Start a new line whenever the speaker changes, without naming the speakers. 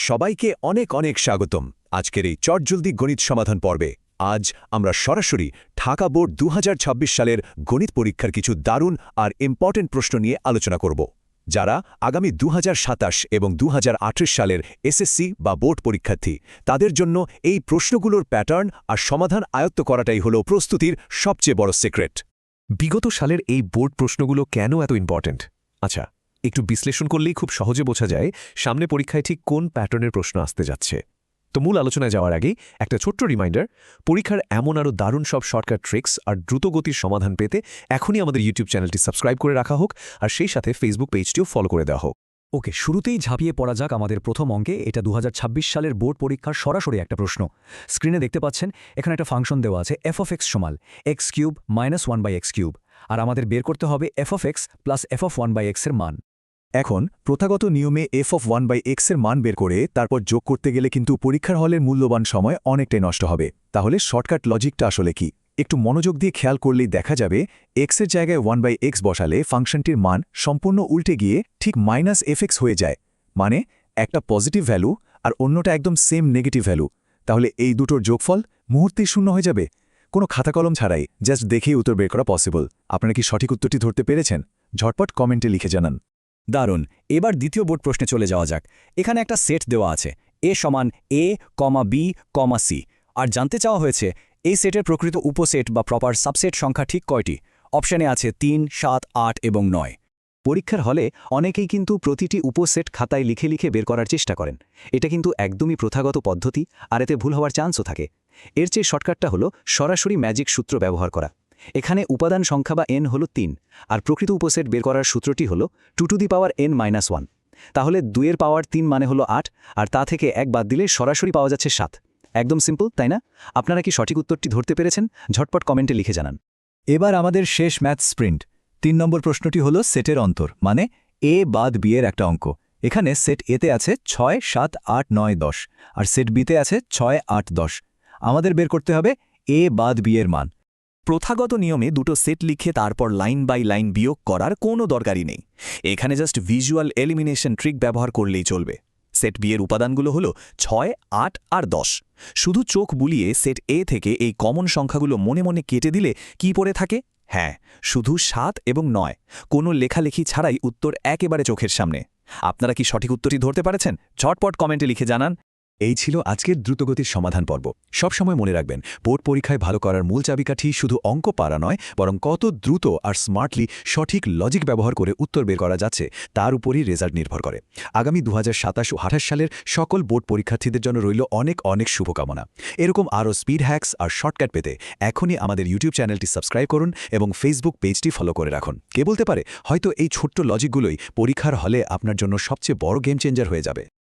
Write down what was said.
সবাইকে অনেক অনেক স্বাগতম আজকের এই চটজলদি গণিত সমাধান পর্বে। আজ আমরা সরাসরি ঢাকা বোর্ড ২০২৬ সালের গণিত পরীক্ষার কিছু দারুণ আর ইম্পর্টেন্ট প্রশ্ন নিয়ে আলোচনা করব। যারা আগামী ২০২৭ এবং ২০২৮ সালের এসএসসি বা বোর্ড পরীক্ষার্থী, তাদের জন্য এই প্রশ্নগুলোর প্যাটার্ন আর সমাধান আয়ত্ত করাটাই হলো প্রস্তুতির সবচেয়ে বড় সিক্রেট।
বিগত সালের এই বোর্ড প্রশ্নগুলো কেন এত ইম্পর্টেন্ট? আচ্ছা, একটু বিশ্লেষণ করলেই খুব সহজে বোঝা যায় সামনে পরীক্ষায় ঠিক কোন প্যাটার্নের প্রশ্ন আসতে যাচ্ছে। তো মূল আলোচনায় যাওয়ার আগেই একটা ছোট্ট রিমাইন্ডার, পরীক্ষার এমন আরও দারুণ সব শর্টকাট ট্রিক্স আর দ্রুতগতির সমাধান পেতে এখনই আমাদের ইউটিউব চ্যানেলটি সাবস্ক্রাইব করে রাখা হোক, আর সেই সাথে ফেসবুক পেজটিও ফলো করে দেওয়া হোক।
ওকে, শুরুতেই ঝাঁপিয়ে পড়া যাক আমাদের প্রথম অঙ্কে। এটা ২০২৬ সালের বোর্ড পরীক্ষার সরাসরি একটা প্রশ্ন। স্ক্রিনে দেখতে পাচ্ছেন এখানে একটা ফাংশন দেওয়া আছে f(x) সমান x³ - 1/x³, আর আমাদের বের করতে হবে f(x) প্লাস f(1/x) এর মান।
এখন প্রথাগত নিয়মে f(1/x) এর মান বের করে তারপর যোগ করতে গেলে কিন্তু পরীক্ষার হলের মূল্যবান সময় অনেকটাই নষ্ট হবে। তাহলে শর্টকাট লজিকটা আসলে কি? একটু মনোযোগ দিয়ে খেয়াল করলেই দেখা যাবে x এর জায়গায় 1/x বসালে ফাংশনটির মান সম্পূর্ণ উল্টে গিয়ে ঠিক -fx হয়ে যায়। মানে একটা পজিটিভ ভ্যালু আর অন্যটা একদম সেম নেগেটিভ ভ্যালু। তাহলে এই দুটোর যোগফল মুহূর্তেই শূন্য হয়ে যাবে। কোনো খাতা কলম ছাড়াই জাস্ট দেখেই উত্তর বের করা পসিবল। আপনারা কি সঠিক উত্তরটি ধরতে পেরেছেন? ঝটপট কমেন্টে লিখে জানান।
দারুণ। এবার দ্বিতীয় বোর্ড প্রশ্নে চলে যাওয়া যাক। এখানে একটা সেট দেওয়া আছে a সমান a, b, c, আর জানতে চাওয়া হয়েছে এই সেটের প্রকৃত উপসেট বা প্রপার সাবসেট সংখ্যা ঠিক কয়টি। অপশানে আছে ৩, ৭, ৮ এবং ৯। পরীক্ষার হলে অনেকেই কিন্তু প্রতিটি উপসেট খাতায় লিখে লিখে বের করার চেষ্টা করেন। এটা কিন্তু একদমই প্রথাগত পদ্ধতি, আর এতে ভুল হওয়ার চান্সও থাকে। এর চেয়ে শর্টকাটটা হলো সরাসরি ম্যাজিক সূত্র ব্যবহার করা। এখানে উপাদান সংখ্যা বা n হলো ৩, আর প্রকৃত উপসেট বের করার সূত্রটি হলো 2n-1। তাহলে 2 এর পাওয়ার ৩ মানে হলো ৮, আর তা থেকে ১ বাদ দিলে সরাসরি পাওয়া যাচ্ছে ৭। একদম সিম্পল, তাই না? আপনারা কি সঠিক উত্তরটি ধরতে পেরেছেন? ঝটপট কমেন্টে লিখে জানান।
এবার আমাদের শেষ ম্যাথ স্প্রিন্ট। ৩ নম্বর প্রশ্নটি হলো সেটের অন্তর, মানে a বাদ b এর একটা অঙ্ক। এখানে সেট এতে আছে ৬, ৭, ৮, ৯, ১০, আর সেট বিতে আছে ৬, ৮, ১০। আমাদের বের করতে হবে a বাদ b এর মান।
প্রথাগত নিয়মে দুটো সেট লিখে তারপর লাইন বাই লাইন বিয়োগ করার কোনো দরকারই নেই। এখানে জাস্ট ভিজুয়াল এলিমিনেশন ট্রিক ব্যবহার করলেই চলবে। সেট বি এর উপাদানগুলো হলো ৬, ৮ আর ১০। শুধু চোখ বুলিয়ে সেট এ থেকে এই কমন সংখ্যাগুলো মনে মনে কেটে দিলে কি পড়ে থাকে? হ্যাঁ, শুধু ৭ এবং ৯। কোনো লেখালেখি ছাড়াই উত্তর একেবারে চোখের সামনে। আপনারা কি সঠিক উত্তরটি ধরতে পারেছেন? ঝটপট কমেন্টে লিখে জানান।
এই ছিল আজকের দ্রুতগতির সমাধান পর্ব। সবসময় মনে রাখবেন, বোর্ড পরীক্ষায় ভালো করার মূল চাবিকাঠি শুধু অঙ্ক পারা নয়, বরং কত দ্রুত আর স্মার্টলি সঠিক লজিক ব্যবহার করে উত্তর বের করা যাচ্ছে তার উপরই রেজাল্ট নির্ভর করে। আগামী ২০২৭ ও ২৮ সালের সকল বোর্ড পরীক্ষার্থীদের জন্য রইল অনেক অনেক শুভকামনা। এরকম আরও স্পিড হ্যাক্স আর শর্টকাট পেতে এখনই আমাদের ইউটিউব চ্যানেলটি সাবস্ক্রাইব করুন এবং ফেসবুক পেজটি ফলো করে রাখুন। কে বলতে পারে, হয়তো এই ছোট্ট লজিকগুলোই পরীক্ষার হলে আপনার জন্য সবচেয়ে বড় গেম চেঞ্জার হয়ে যাবে।